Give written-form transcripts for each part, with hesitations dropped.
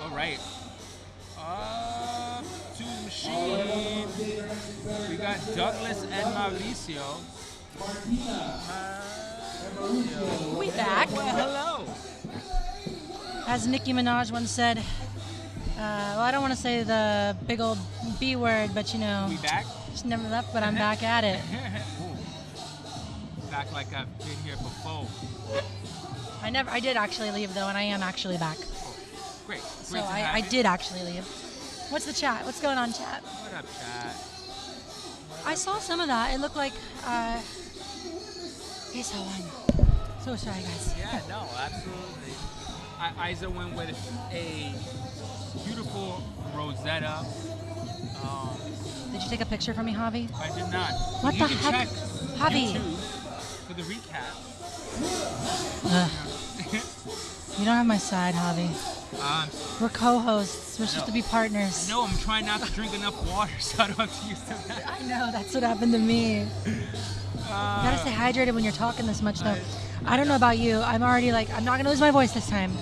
All right. To the machine. We got Douglas and Mauricio. We back. Well, hello. As Nicki Minaj once said, well, I don't want to say the big old B word, but you know, We back? just never left, but I'm back at it. Back like I've been here before. I did actually leave though, and I am actually back. Great. So Great to have I you. did actually leave. What's the chat? What's going on, chat? What up, chat? I saw some of that. It looked like Isa won. So sorry, guys. Yeah, no, absolutely. Isa went with a beautiful Rosetta. Did you take a picture for me, Javi? I did not. What You the can heck? check Javi. YouTube for the recap. Ugh. You don't have my side, Javi. Um, We're co-hosts. We're supposed to be partners. No, I'm trying not to drink enough water, so I don't have to use them. I know, that's what happened to me. You gotta stay hydrated when you're talking this much, though. I don't know about you. I'm already like, I'm not gonna lose my voice this time.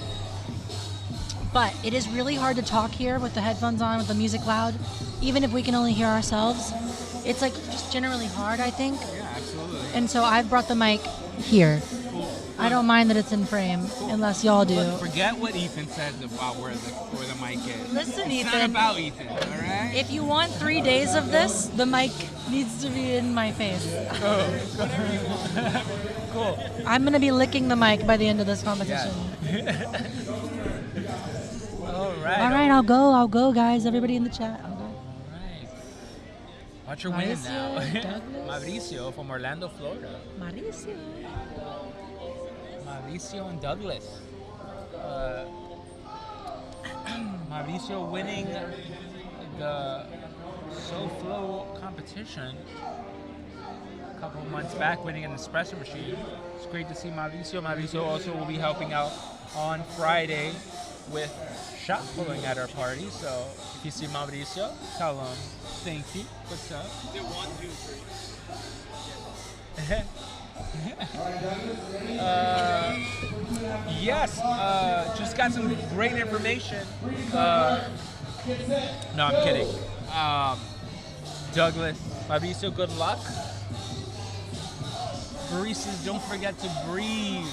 But it is really hard to talk here with the headphones on, with the music loud. Even if we can only hear ourselves. It's like just generally hard, I think. Yeah, absolutely. And so I've brought the mic here. I don't mind that it's in frame, unless y'all do. But forget what Ethan says about where the mic is. Listen, it's Ethan. not about Ethan, all right? If you want 3 days of this, the mic needs to be in my face. Cool. I'm gonna be licking the mic by the end of this competition. All right. All right, I'll go, guys. Everybody in the chat. I'll go. All right. Watch your win now. Mauricio, Douglas. Mauricio from Orlando, Florida. Mauricio. Mauricio and Douglas. Mauricio winning the SoFlo competition a couple of months back, winning an espresso machine. It's great to see Mauricio. Mauricio also will be helping out on Friday with shot pulling at our party. So if you see Mauricio, tell him thank you. What's up? Did 1, 2, 3. Yes, just got some great information. No, I'm kidding. Douglas, Mauricio, good luck. Baristas, don't forget to breathe.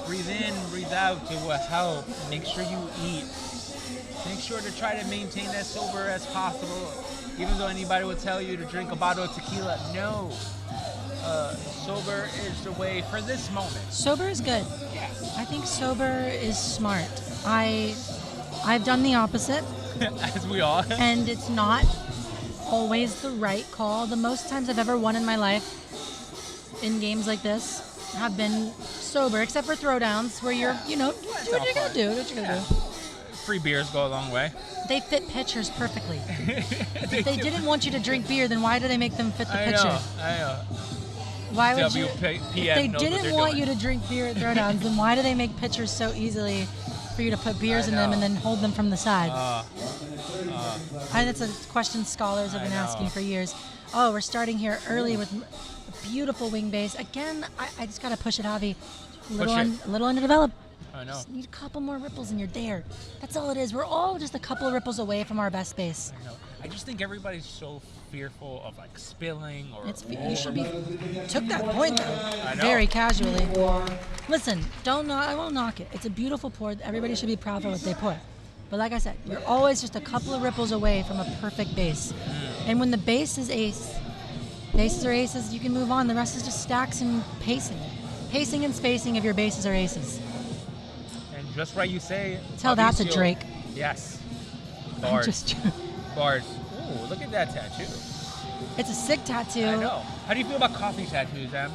Breathe in, breathe out. It will help. Make sure you eat. Make sure to try to maintain as sober as possible. Even though anybody would tell you to drink a bottle of tequila, no. Sober is the way for this moment. Sober is good. Yes. I think sober is smart. I've done the opposite, As we all. and it's not always the right call. The most times I've ever won in my life in games like this have been sober, except for throwdowns where you're, do what you're gonna do. Do what you're gonna do. Free beers go a long way. They fit pitchers perfectly. If they didn't want you to drink beer, then why do they make them fit the pitcher? I know. Why would you? WPM If they knows what didn't they're want doing. you to drink beer at throwdowns, then why do they make pitchers so easily for you to put beers I in them and know. then hold them from the sides? That's a question scholars have been I asking know. for years. Oh, we're starting here early with a beautiful wing base. Again, I just gotta push it, Javi. A little underdeveloped. I know. Just need a couple more ripples and you're there. That's all it is. We're all just a couple of ripples away from our best base. I know. I just think everybody's so fearful of like spilling or. You should be. Took that point though, I know. very casually. Listen, I won't knock it. It's a beautiful pour. Everybody should be proud for what they pour. But like I said, you're always just a couple of ripples away from a perfect base. And when the base is bases are aces, you can move on. The rest is just stacks and pacing. Pacing and spacing if your bases are aces. And just right, you say. Tell that to Mauricio- Drake. Yes. I'm Bars. just. Bars. Ooh, look at that tattoo. It's a sick tattoo. I know. How do you feel about coffee tattoos, Em?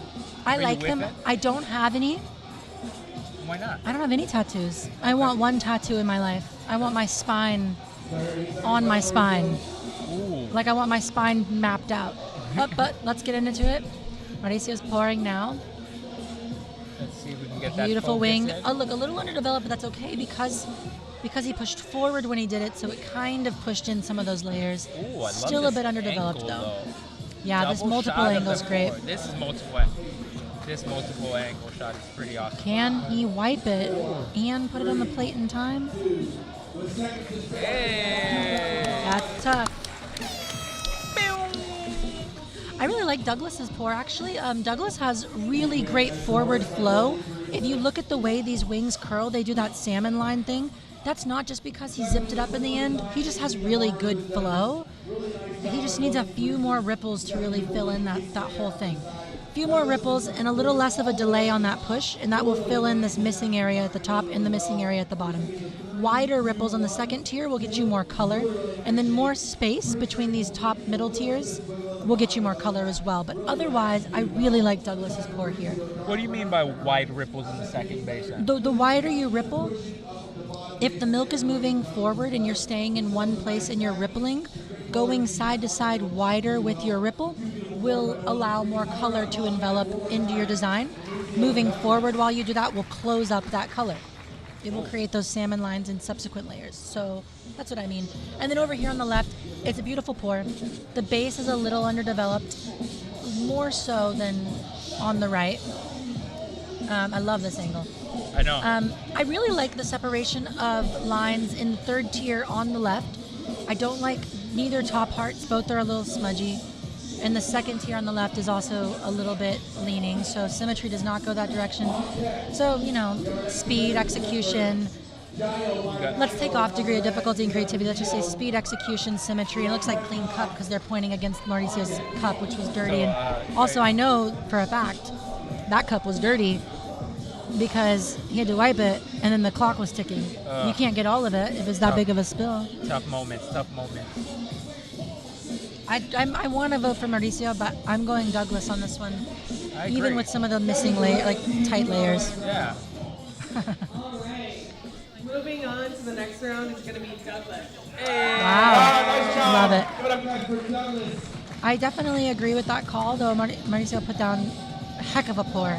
I Are you like with them. it? I don't have any. Why not? I don't have any tattoos. I want one tattoo in my life. I want my spine on my spine. Ooh. Like I want my spine mapped out. But let's get into it. Mauricio's pouring now. Let's see if we can get that. Beautiful focus wing. in. Oh, look, a little underdeveloped, but that's okay because he pushed forward when he did it, so it kind of pushed in some of those layers. Ooh, I love Still a this bit underdeveloped angle, though. Yeah, this Double multiple shot of angle's the great. pour. This is multiple. this multiple angle shot is pretty awesome. Can he wipe it and put it on the plate in time? Hey! That's tough. I really like Douglas's pour, actually. Douglas has really great forward flow. If you look at the way these wings curl, they do that salmon line thing. That's not just because he zipped it up in the end. He just has really good flow. He just needs a few more ripples to really fill in that whole thing. A few more ripples and a little less of a delay on that push, and that will fill in this missing area at the top and the missing area at the bottom. Wider ripples on the second tier will get you more color, and then more space between these top middle tiers will get you more color as well. But otherwise, I really like Douglas's pour here. What do you mean by wide ripples in the second basin? The wider you ripple, if the milk is moving forward and you're staying in one place and you're rippling, going side to side wider with your ripple will allow more color to envelop into your design. Moving forward while you do that will close up that color. It will create those salmon lines in subsequent layers. So that's what I mean. And then over here on the left, it's a beautiful pour. The base is a little underdeveloped, more so than on the right. I love this angle. I know. I really like the separation of lines in the third tier on the left. I don't like neither top hearts. Both are a little smudgy. And the second tier on the left is also a little bit leaning, so symmetry does not go that direction. So, speed, execution. Let's take off degree of difficulty and creativity. Let's just say speed, execution, symmetry. It looks like clean cup because they're pointing against Mauricio's cup, which was dirty. And also, I know for a fact that cup was dirty because he had to wipe it, and then the clock was ticking. You can't get all of it if it's that big of a spill. Tough moments. I want to vote for Mauricio, but I'm going Douglas on this one. I agree. Even with some of the missing tight layers. Yeah. All right. Moving on to the next round is going to be Douglas. Wow. Love it. I definitely agree with that call, though Mauricio put down a heck of a pour.